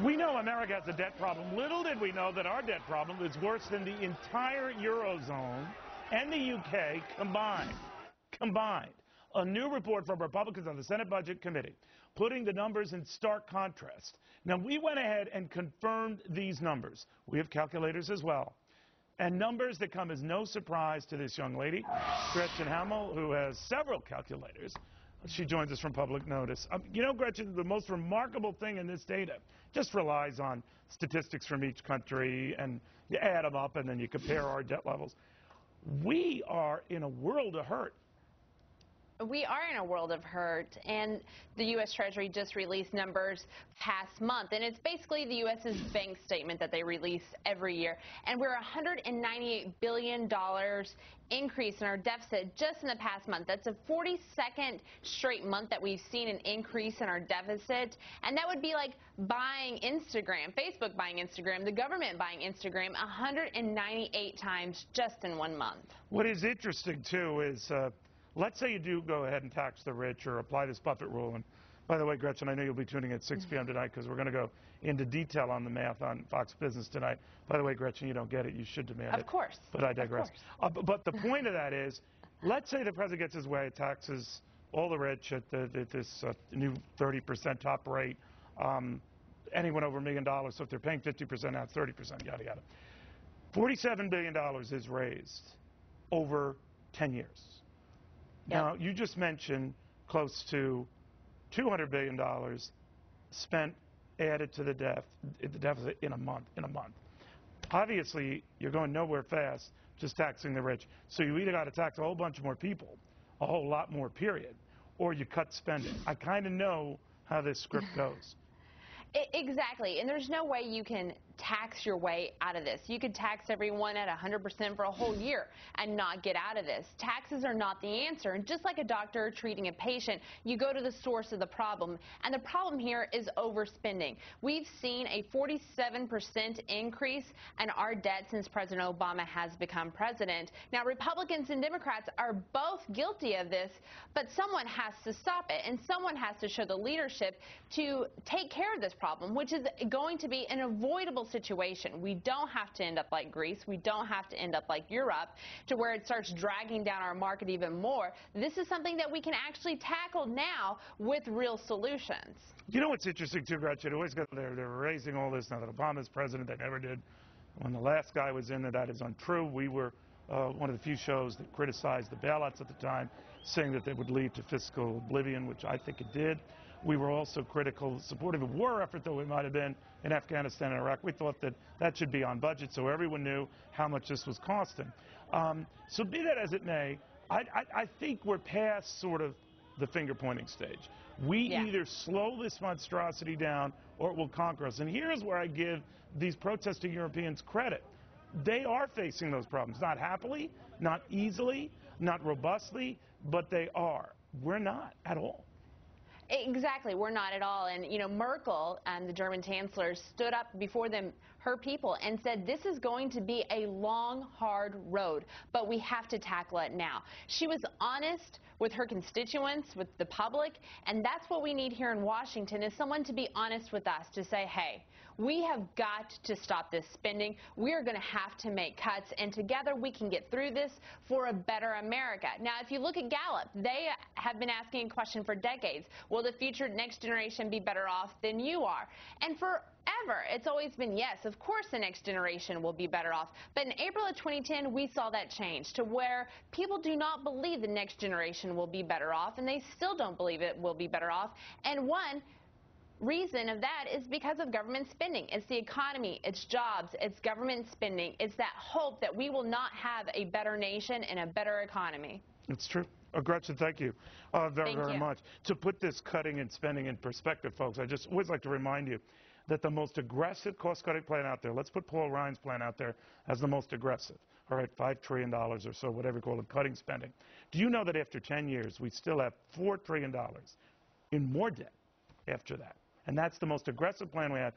We know America has a debt problem. Little did we know that our debt problem is worse than the entire Eurozone and the UK combined. A new report from Republicans on the Senate Budget Committee putting the numbers in stark contrast. Now, we went ahead and confirmed these numbers. We have calculators as well. And numbers that come as no surprise to this young lady, Gretchen Hamel, who has several calculators. She joins us from Public Notice. You know, Gretchen, the most remarkable thing in this data just relies on statistics from each country, and you add them up, and then you compare our debt levels. We are in a world of hurt. We are in a world of hurt, and the U.S. Treasury just released numbers past month, and it's basically the U.S.'s bank statement that they release every year, and we're $198 billion increase in our deficit just in the past month. That's a 42nd straight month that we've seen an increase in our deficit, and that would be like buying Instagram, Facebook buying Instagram, the government buying Instagram 198 times just in 1 month. What is interesting, too, is let's say you do go ahead and tax the rich or apply this Buffett rule. And by the way, Gretchen, I know you'll be tuning at 6 p.m. tonight because we're going to go into detail on the math on Fox Business tonight. By the way, Gretchen, you don't get it. You should demand it. Of course. But I digress. But the point of that is, let's say the president gets his way, taxes all the rich at this new 30% top rate, anyone over $1 million. So if they're paying 50% now, it's 30%, yada, yada. $47 billion is raised over 10 years. Now, you just mentioned close to $200 billion spent, added to the deficit in a month. Obviously, you're going nowhere fast just taxing the rich. So you either got to tax a whole bunch more people, a whole lot more, period, or you cut spending. I kind of know how this script goes. Exactly, and there's no way you can tax your way out of this. You could tax everyone at 100% for a whole year and not get out of this. Taxes are not the answer, and just like a doctor treating a patient, you go to the source of the problem, and the problem here is overspending. We've seen a 47% increase in our debt since President Obama has become president. Now, Republicans and Democrats are both guilty of this, but someone has to stop it, and someone has to show the leadership to take care of this problem, which is going to be an avoidable situation. We don't have to end up like Greece. We don't have to end up like Europe to where it starts dragging down our market even more. This is something that we can actually tackle now with real solutions. You know what's interesting too, Gretchen? Always got they're raising all this now that Obama's president. They never did when the last guy was in. That is untrue. We were one of the few shows that criticized the bailouts at the time, saying that they would lead to fiscal oblivion, which I think it did. We were also critical, supportive of war effort, though we might have been in Afghanistan and Iraq. We thought that that should be on budget, so everyone knew how much this was costing. So be that as it may, I think we're past sort of the finger-pointing stage. We either slow this monstrosity down or it will conquer us. And here's where I give these protesting Europeans credit. They are facing those problems, not happily, not easily, not robustly, but they are. We're not at all. Exactly, we're not at all. And, you know, Merkel, the German chancellor, stood up before her people and said this is going to be a long, hard road, but we have to tackle it now. She was honest with her constituents, with the public, and that's what we need here in Washington, is someone to be honest with us, to say, hey, we have got to stop this spending. We are going to have to make cuts, and together we can get through this for a better America. Now, if you look at Gallup, they have been asking a question for decades. Will the future next generation be better off than you are? And forever, it's always been yes, of course the next generation will be better off. But in April of 2010, we saw that change to where people do not believe the next generation will be better off, and they still don't believe it will be better off. And one reason of that is because of government spending. It's the economy, it's jobs, it's government spending. It's that hope that we will not have a better nation and a better economy. It's true. Gretchen, thank you very much. To put this cutting and spending in perspective, folks, I just always like to remind you that the most aggressive cost-cutting plan out there, let's put Paul Ryan's plan out there as the most aggressive, all right, $5 trillion or so, whatever you call it, cutting spending. Do you know that after 10 years, we still have $4 trillion in more debt after that? And that's the most aggressive plan we have.